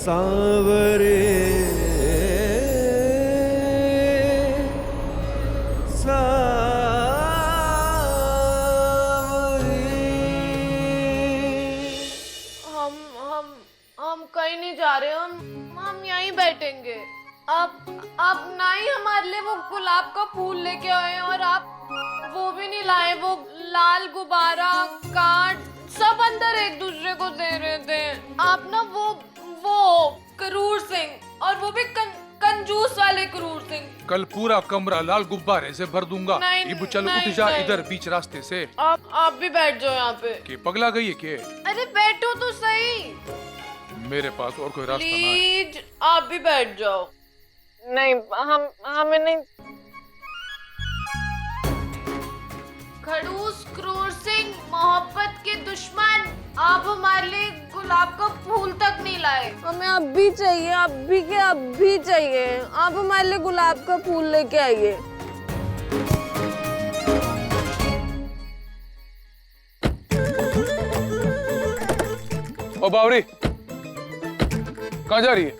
सांवरे हम कहीं नहीं जा रहे। हम यहीं बैठेंगे। आप ना ही हमारे लिए वो गुलाब का फूल लेके आए और आप वो भी नहीं लाए। वो लाल गुब्बारा कार्ड सब अंदर एक दूसरे को दे रहे थे। आप ना वो करूर सिंह और वो भी कंजूस वाले करूर सिंह। कल पूरा कमरा लाल गुब्बारे से भर दूंगा। नहीं, चल उठ जा इधर बीच रास्ते से। आप भी बैठ जाओ यहाँ पे। कि पगला गई है के? अरे बैठो तो सही। मेरे पास और कोई रास्ता ना है। प्लीज आप भी बैठ जाओ। नहीं हमें नहीं। खड़ूस क्रूर सिंह मोहब्बत के दुश्मन, आप हमारे लिए गुलाब का फूल तक नहीं लाए। हमें अब भी चाहिए, अब भी चाहिए। आप हमारे लिए गुलाब का फूल लेके आइए। ओ बावरी कहाँ जा रही है?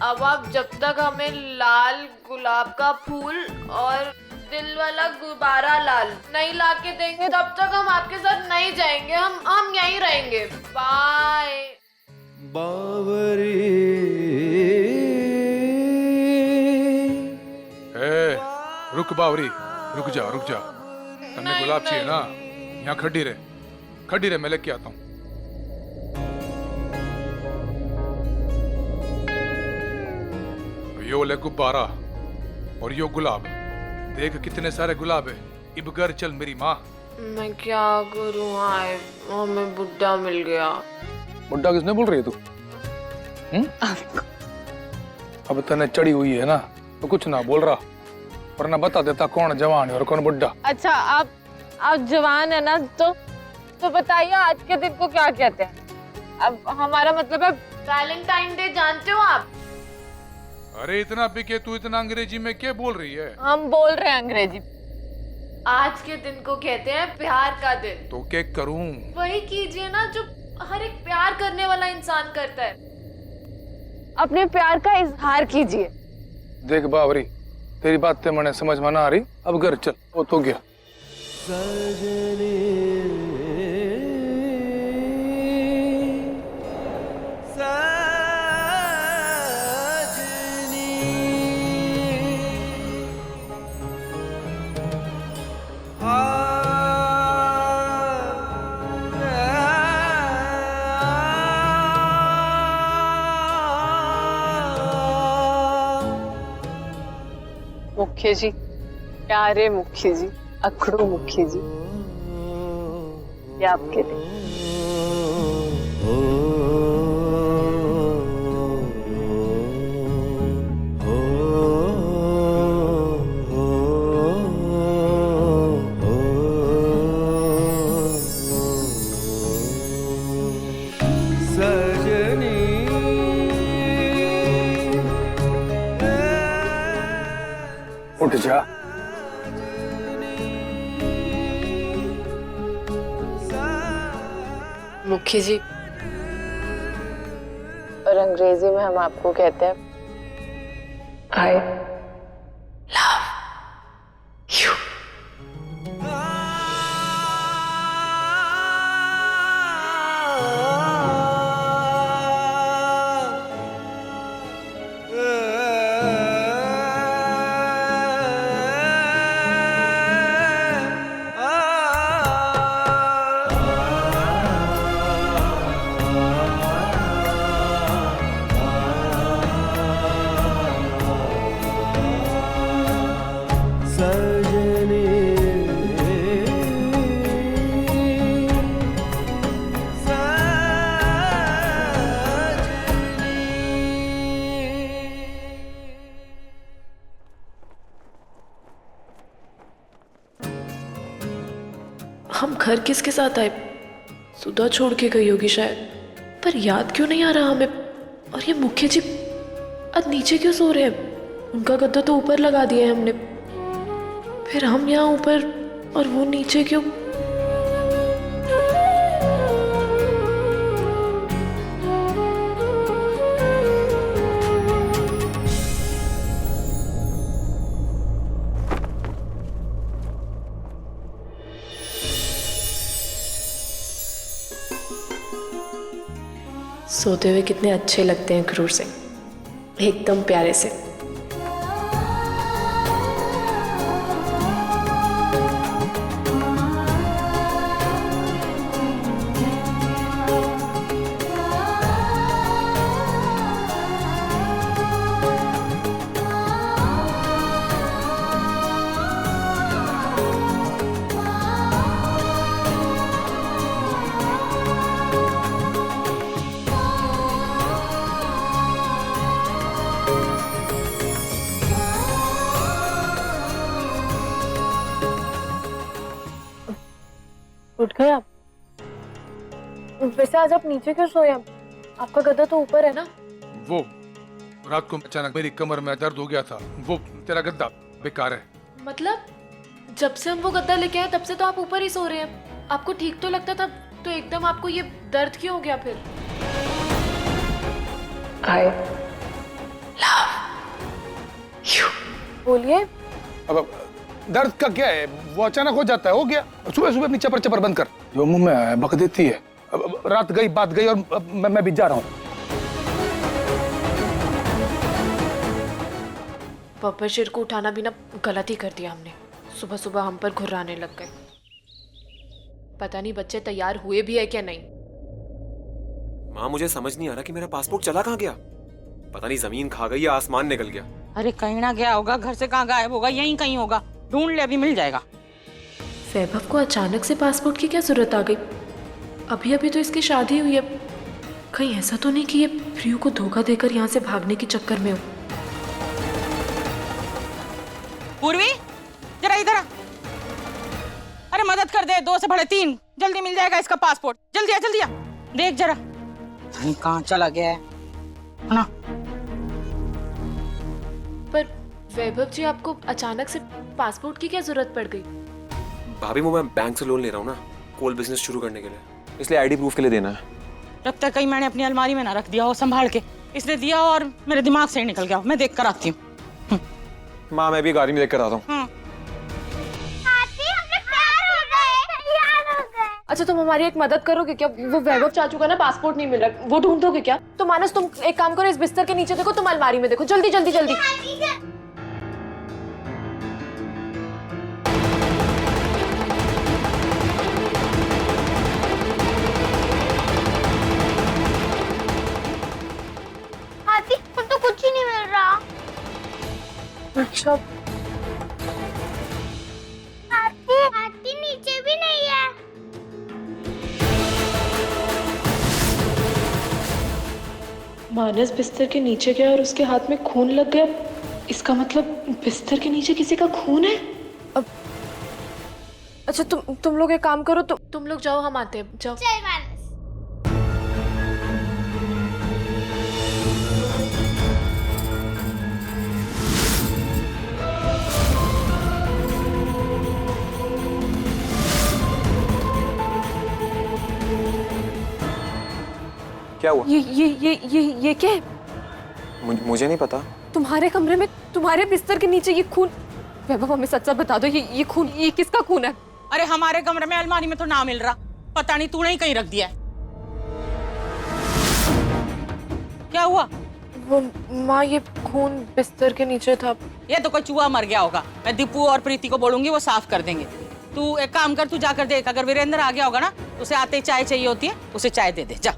अब आप जब तक हमें लाल गुलाब का फूल और दिल वाला गुब्बारा लाल नहीं लाके देंगे तब तक हम आपके साथ नहीं जाएंगे। हम यहीं रहेंगे। बाय। बावरी रुक बावरी, रुक जा। तन्ने गुलाब चाहिए ना? यहाँ खड़ी रहे, मैं लेके आता हूँ। यो ले गुब्बारा और यो गुलाब। देख कितने सारे गुलाब है। इब घर चल मेरी माँ। मैं क्या करूँ? हाय हमें बुड्ढा मिल गया। बुड्ढा किसने बोल रही है तू? अब तने चढ़ी हुई है ना तो कुछ ना बोल रहा, वरना बता देता कौन जवान है और कौन बुड्ढा। अच्छा आप जवान है ना तो बताइए आज के दिन को क्या कहते हैं? अब हमारा मतलब है वैलेंटाइन डे, जानते हो आप? अरे इतना बिके तू इतना अंग्रेजी में क्या बोल रही है? हम बोल रहे हैं अंग्रेजी। आज के दिन को कहते हैं प्यार का दिन। तो क्या करूं? वही कीजिए ना जो हर एक प्यार करने वाला इंसान करता है। अपने प्यार का इजहार कीजिए। देख बावरी, तेरी बातें मैंने समझ में ना आ रही। अब घर चल, वो तो गया। सजनी मुखिया जी, प्यारे मुखिया जी, अखड़ू मुखिया जी, ये आपके लिए। उठ जा। मुखी जी, और अंग्रेजी में हम आपको कहते हैं आई लव यू। हम घर किसके साथ आए? सुधा छोड़ के गई होगी शायद, पर याद क्यों नहीं आ रहा हमें। और ये मुखिया जी आज नीचे क्यों सो रहे हैं? उनका गद्दा तो ऊपर लगा दिया है हमने, फिर हम यहाँ ऊपर और वो नीचे क्यों? सोते हुए कितने अच्छे लगते हैं क्रूर सिंह, एकदम प्यारे से। उठ गए आप? वैसे आज आप नीचे क्यों सोए? आपका गद्दा तो ऊपर है ना? वो रात को अचानक मेरी कमर में दर्द हो गया था। वो तेरा गद्दा बेकार है। मतलब जब से हम वो गद्दा लेके आए तब से तो आप ऊपर ही सो रहे हैं। आपको ठीक तो लगता था, तो एकदम आपको ये दर्द क्यों हो गया फिर? I love you। बोलिए। अब दर्द का क्या है? वो अचानक हो जाता है, हो गया। सुबह सुबह अपनी चपर चपर बंद कर, जो मुंह में बक देती है। अब रात गई बात गई, और मैं भी जा रहा हूँ। पापा शेर को उठाना भी ना गलत ही कर दिया हमने। सुबह सुबह हम पर घुर्राने लग गए। पता नहीं बच्चे तैयार हुए भी है क्या नहीं। माँ मुझे समझ नहीं आ रहा कि मेरा पासपोर्ट चला कहाँ गया। पता नहीं जमीन खा गई या आसमान निकल गया। अरे कहीं ना गया होगा, घर से कहाँ गायब होगा, यहीं कहीं होगा। ढूंढ ले, अभी मिल जाएगा। वैभव को अचानक से पासपोर्ट की क्या जरूरत आ गई? अभी अभी तो इसकी शादी हुई है। कहीं ऐसा तो नहीं कि ये प्रियू को धोखा देकर यहाँ से भागने के चक्कर में हो? पूर्वी जरा इधर आ। अरे मदद कर दे, 2 से बड़े 3, जल्दी मिल जाएगा इसका पासपोर्ट। जल्दी आ जल्दी आ, देख जरा कहाँ चला गया है ना। पर वैभव जी, आपको अचानक से पासपोर्ट की क्या जरूरत पड़ गई? भाभी वो मैं बैंक से लोन ले रहा हूँ ना, कोल बिजनेस शुरू करने के लिए, इसलिए आईडी प्रूफ के लिए देना है। जब तक कहीं मैंने अपनी अलमारी में ना रख दिया हो संभाल के। इसने दिया और मेरे दिमाग से ही निकल गया। मैं देख कर आती हूँ। माँ मैं भी गाड़ी में लेकर आता हूँ। अच्छा, तुम हमारी एक मदद करोगे क्या? वो वैभव चाचू का ना पासपोर्ट नहीं मिल रहा, वो ढूंढोगे क्या? तो मानस, तुम एक काम करो, इस बिस्तर के नीचे देखो, तुम अलमारी में देखो, जल्दी जल्दी जल्दी। आती, अब तो कुछ ही नहीं मिल रहा। अच्छा, आती, आती नीचे भी नहीं है। मानस बिस्तर के नीचे गया और उसके हाथ में खून लग गया। इसका मतलब बिस्तर के नीचे किसी का खून है। अब अच्छा, तुम लोग एक काम करो, तुम लोग जाओ, हम आते हैं। जाओ। चल मानस। क्या हुआ? ये क्या है? मुझे नहीं पता। तुम्हारे कमरे में, तुम्हारे बिस्तर के नीचे ये खून। वैभव, हमें सच सच बता दो, ये खून, ये किसका खून है? अरे हमारे कमरे में अलमारी में तो ना मिल रहा, पता नहीं तूने ही कहीं रख दिया है। क्या हुआ? वो माँ, ये खून बिस्तर के नीचे था। ये तो कोई चूहा मर गया होगा। मैं दीपू और प्रीति को बोलूंगी, वो साफ कर देंगे। तू एक काम कर, तू जाकर देख, अगर वीरेंद्र आ गया होगा ना, उसे आते ही चाय चाहिए होती है, उसे चाय दे दे जा।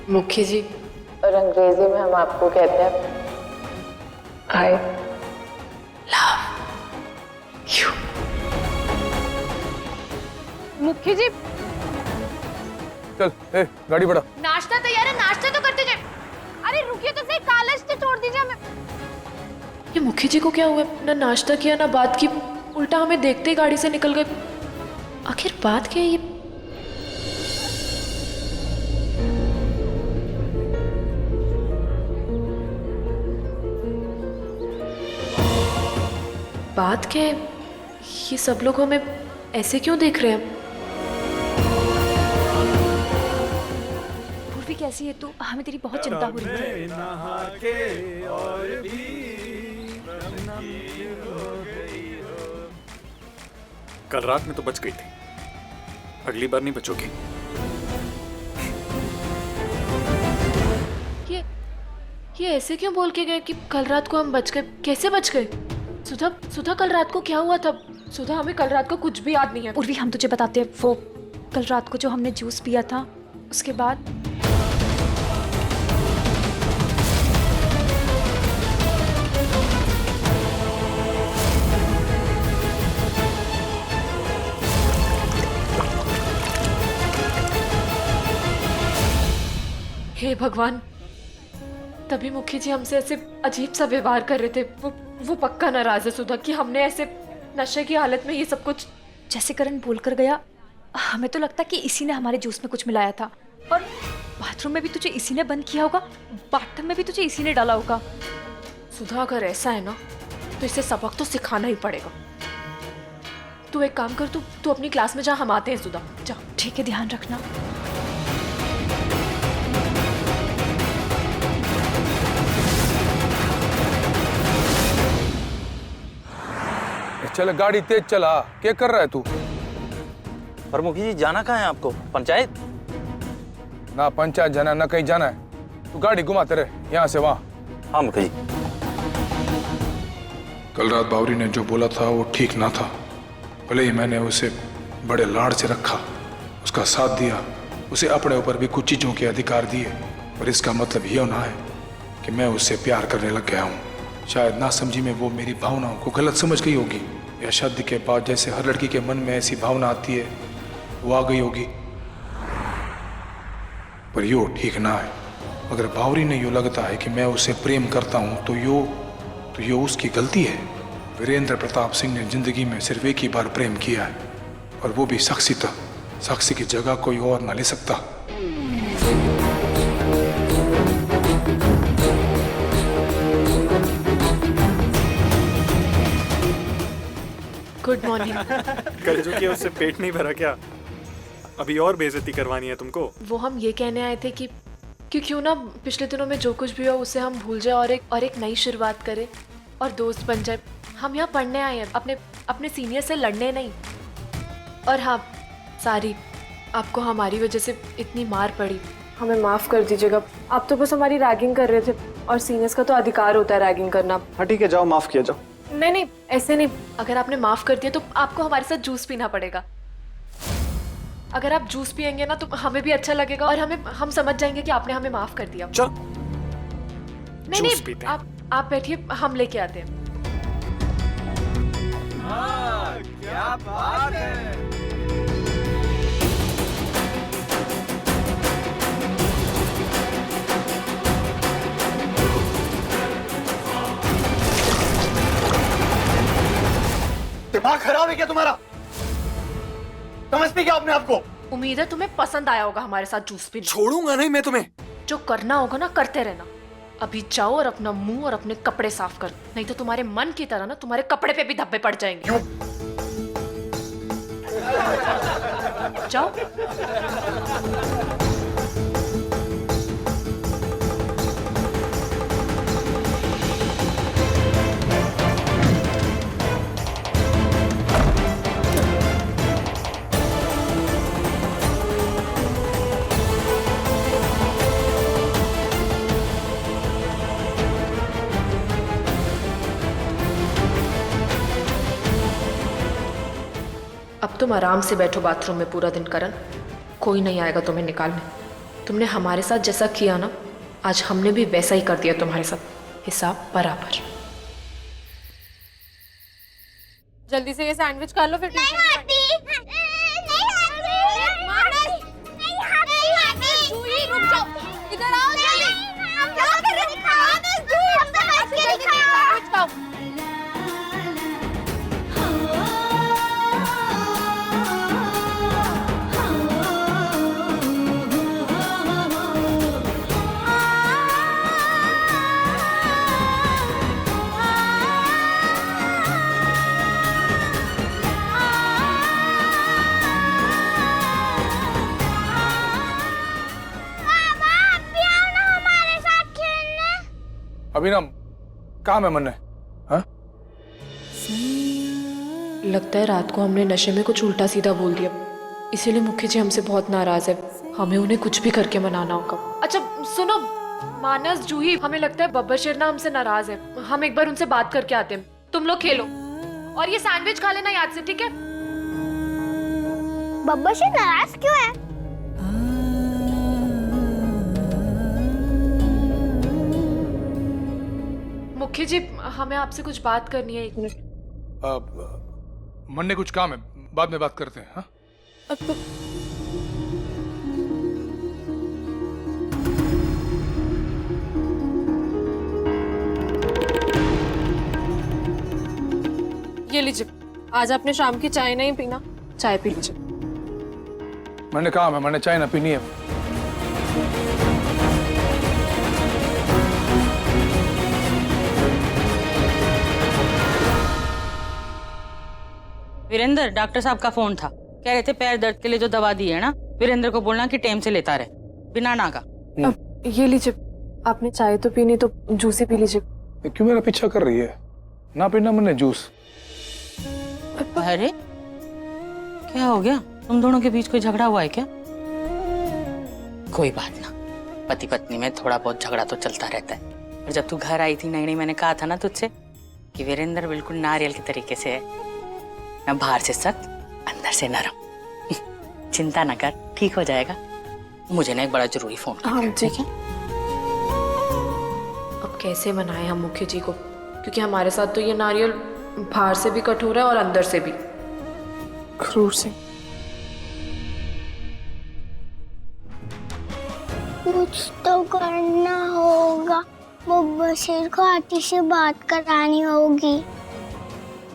मुखी जी, और अंग्रेजी में हम आपको कहते हैं आई लव यू। मुखी जी, चल गाड़ी बढ़ा। नाश्ता तैयार है, नाश्ता तो करते जाए। अरे रुकिए तो सही, कालज से छोड़ दीजिए हमें। ये मुखी जी को क्या हुआ? ना नाश्ता किया ना बात की, उल्टा हमें देखते ही गाड़ी से निकल गए। आखिर बात क्या है ये? बात क्या है? ये सब लोग हमें ऐसे क्यों देख रहे हैं? पूर्वी कैसी है तू? हमें तेरी बहुत चिंता हो रही है। नहा के और भी कल रात में तो बच गई थी, अगली बार नहीं बचोगी। ये ऐसे क्यों बोल के गए कि कल रात को हम बच गए? कैसे बच गए? सुधा सुधा कल रात को क्या हुआ था? सुधा हमें कल रात को कुछ भी याद नहीं है। पूर्वी हम तुझे बताते हैं, वो कल रात को जो हमने जूस पिया था उसके बाद हे भगवान, तभी मुखी जी हमसे ऐसे अजीब सा व्यवहार कर रहे थे। वो पक्का नाराज है सुधा कि हमने ऐसे नशे की हालत में ये सब कुछ। जैसे करण बोलकर गया, हमें तो लगता कि इसी ने हमारे जूस में कुछ मिलाया था। और बाथरूम में भी तुझे इसी ने बंद किया होगा, बाथटब में भी तुझे इसी ने डाला होगा। सुधा अगर ऐसा है ना तो इसे सबक तो सिखाना ही पड़ेगा। तू एक काम कर, तू अपनी क्लास में जा, हम आते हैं सुधा। जा। ठीक है, ध्यान रखना। चल गाड़ी तेज चला। क्या कर रहा है तू? पर मुखी जी जाना कहाँ है आपको? पंचायत? ना पंचायत जाना ना कहीं जाना है। तू गाड़ी घुमाते रहे यहाँ से वहाँ। हाँ मुखी जी। कल रात बावरी ने जो बोला था वो ठीक ना था। भले ही मैंने उसे बड़े लाड़ से रखा, उसका साथ दिया, उसे अपने ऊपर भी कुछ चीजों के अधिकार दिए, पर इसका मतलब यह ना है कि मैं उससे प्यार करने लग गया हूँ। शायद ना समझी में वो मेरी भावनाओं को गलत समझ गई होगी, या शादी के बाद जैसे हर लड़की के मन में ऐसी भावना आती है वो आ गई होगी। पर यो ठीक ना है। अगर बावरी ने यूँ लगता है कि मैं उसे प्रेम करता हूँ तो यो उसकी गलती है। वीरेंद्र प्रताप सिंह ने जिंदगी में सिर्फ एक ही बार प्रेम किया है, और वो भी साक्षी था। साक्षी की जगह कोई और ना ले सकता। Good morning. कल जो किया उससे पेट नहीं भरा क्या? अभी और बेइज्जती करवानी है तुमको? वो हम ये कहने आए थे कि क्यों ना पिछले दिनों में जो कुछ भी हो उसे हम भूल जाए और एक नई शुरुआत करें और दोस्त बन जाए। हम यहाँ पढ़ने आए हैं, अपने सीनियर से लड़ने नहीं। और हाँ, सारी आपको हमारी वजह से इतनी मार पड़ी, हमें माफ़ कर दीजिएगा। आप तो बस हमारी रैगिंग कर रहे थे और सीनियर्स का तो अधिकार होता है रैगिंग करना। हाँ ठीक है, जाओ माफ किया जाओ। नहीं, ऐसे नहीं। अगर आपने माफ़ कर दिया तो आपको हमारे साथ जूस पीना पड़ेगा। अगर आप जूस पियेंगे ना तो हमें भी अच्छा लगेगा और हम समझ जाएंगे कि आपने हमें माफ़ कर दिया। चल नहीं, आप बैठिए, हम लेके आते हैं। क्या बात है। दिमाग खराब है क्या तुम्हारा? समझती क्या अपने आप को? उम्मीद है तुम्हें पसंद आया होगा हमारे साथ जूस पीना। छोड़ूंगा नहीं मैं तुम्हें। जो करना होगा ना करते रहना। अभी जाओ और अपना मुंह और अपने कपड़े साफ कर, नहीं तो तुम्हारे मन की तरह ना तुम्हारे कपड़े पे भी धब्बे पड़ जाएंगे। जाओ। अब तुम आराम से बैठो बाथरूम में पूरा दिन करण, कोई नहीं आएगा तुम्हें निकालने। तुमने हमारे साथ जैसा किया ना, आज हमने भी वैसा ही कर दिया तुम्हारे साथ। हिसाब बराबर। जल्दी से ये सैंडविच खा लो फिर। अभी ना काम है मन्ने। हाँ लगता है रात को हमने नशे में कुछ उल्टा सीधा बोल दिया, इसीलिए मुखी जी हमसे बहुत नाराज है। हमें उन्हें कुछ भी करके मनाना होगा। अच्छा सुनो मानस, जूही, हमें लगता है बब्बर शेर ना हमसे नाराज है। हम एक बार उनसे बात करके आते हैं। तुम लोग खेलो और ये सैंडविच खा लेना याद से, ठीक है? बब्बर शेर नाराज क्यों है? मुखी जी हमें आपसे कुछ बात करनी है, 1 मिनट। मन्ने कुछ काम है, बाद में बात करते हैं। हाँ ये लीजिए, आज आपने शाम की चाय नहीं पीना, चाय पी लीजिए। मैंने काम है, मैंने चाय ना पीनी है। वीरेंद्र, डॉक्टर साहब का फोन था, कह रहे थे पैर दर्द के लिए जो दवा दी है ना, वीरेंद्र को बोलना कि टाइम से लेता रहे, बिना नागा। ये लीजिए, आपने चाय तो पीनी तो जूस ही पी लीजिए। क्यों मेरा पीछा कर रही है? ना पीना मैंने जूस। अरे क्या हो गया, तुम दोनों के बीच कोई झगड़ा हुआ है क्या? कोई बात ना, पति पत्नी में थोड़ा बहुत झगड़ा तो चलता रहता है। और जब तू घर आई थी नई नई, मैंने कहा था ना तुझसे कि वीरेंद्र बिल्कुल नारियल के तरीके से है, ना बाहर से सख्त अंदर से नरम। चिंता ना कर, ठीक हो जाएगा। मुझे ना एक बड़ा जरूरी फोन करना है, ठीक है? अब कैसे मनाएं हम मुखी जी को, क्योंकि हमारे साथ तो ये नारियल बाहर से भी कठोर है और अंदर से भी क्रूर से। कुछ तो करना होगा, बब्बर शेर को आती से बात करानी होगी।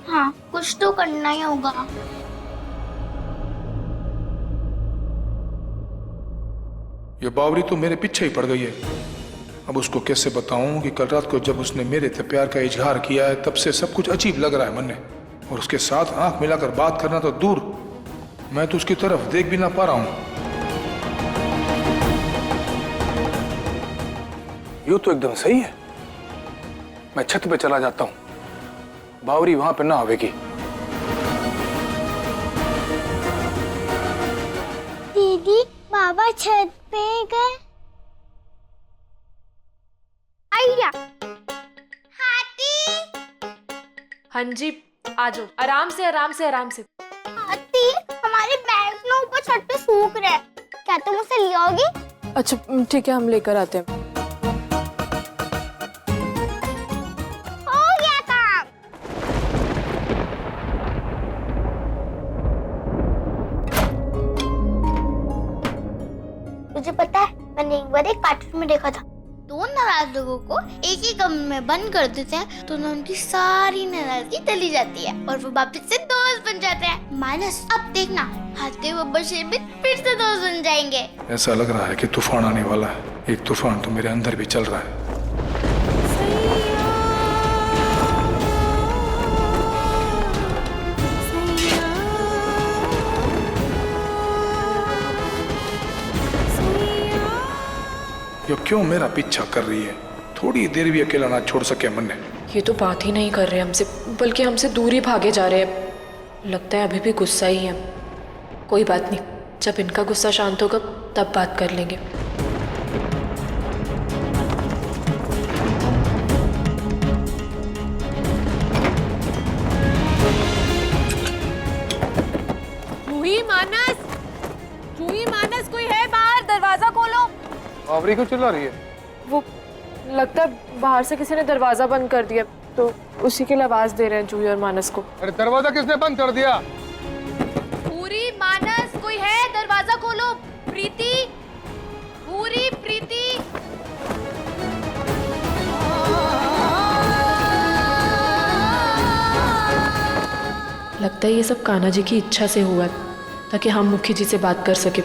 हाँ, कुछ तो करना ही होगा। ये बावरी तो मेरे पीछे ही पड़ गई है। अब उसको कैसे बताऊं कि कल रात को जब उसने मेरे से प्यार का इजहार किया है, तब से सब कुछ अजीब लग रहा है मन्ने। और उसके साथ आंख मिलाकर बात करना तो दूर, मैं तो उसकी तरफ देख भी ना पा रहा हूं। यूं तो एकदम सही है, मैं छत पे चला जाता हूं, बावरी वहां पे ना आवेगी। दीदी, बाबा छत पे गए। आइया, हाथी। हाँ जी, आ जाओ, आराम से आराम से आराम से। हाथी, हमारे बैग ना ऊपर छत पे सूख रहे हैं, क्या तुम उसे ले आओगी? अच्छा ठीक है, हम लेकर आते हैं। हो गया काम। मुझे पता है, मैंने एक बार एक कार्टून में देखा था, 2 नाराज लोगों को एक ही कमरे में बंद कर देते हैं तो उनकी सारी नाराजगी चली जाती है और वो वापस से दोस्त बन जाते हैं। मानस, अब देखना, हाथी बब्बर शेर भी फिर से दोस्त बन जाएंगे। ऐसा लग रहा है कि तूफान आने वाला है। एक तूफान तो मेरे अंदर भी चल रहा है। ये क्यों मेरा पीछा कर रही है? थोड़ी देर भी अकेला ना छोड़ सके मन्ने। ये तो बात ही नहीं कर रहे हमसे, बल्कि हमसे दूर ही भागे जा रहे हैं। लगता है अभी भी गुस्सा ही है। कोई बात नहीं, जब इनका गुस्सा शांत होगा तब बात कर लेंगे। जूही मानस, कोई है बाहर? दरवाजा खोलो। बावरी क्यों चिल्ला रही है? वो लगता है बाहर से किसी ने दरवाजा बंद कर दिया, तो उसी के लिए आवाज दे रहे हैं जूही और मानस को। अरे दरवाजा किसने बंद कर दिया? पूरी, मानस, कोई है? दरवाजा खोलो। प्रीति, पूरी, प्रीति। लगता है ये सब कान्हा जी की इच्छा से हुआ, ताकि हम मुखी जी से बात कर सके।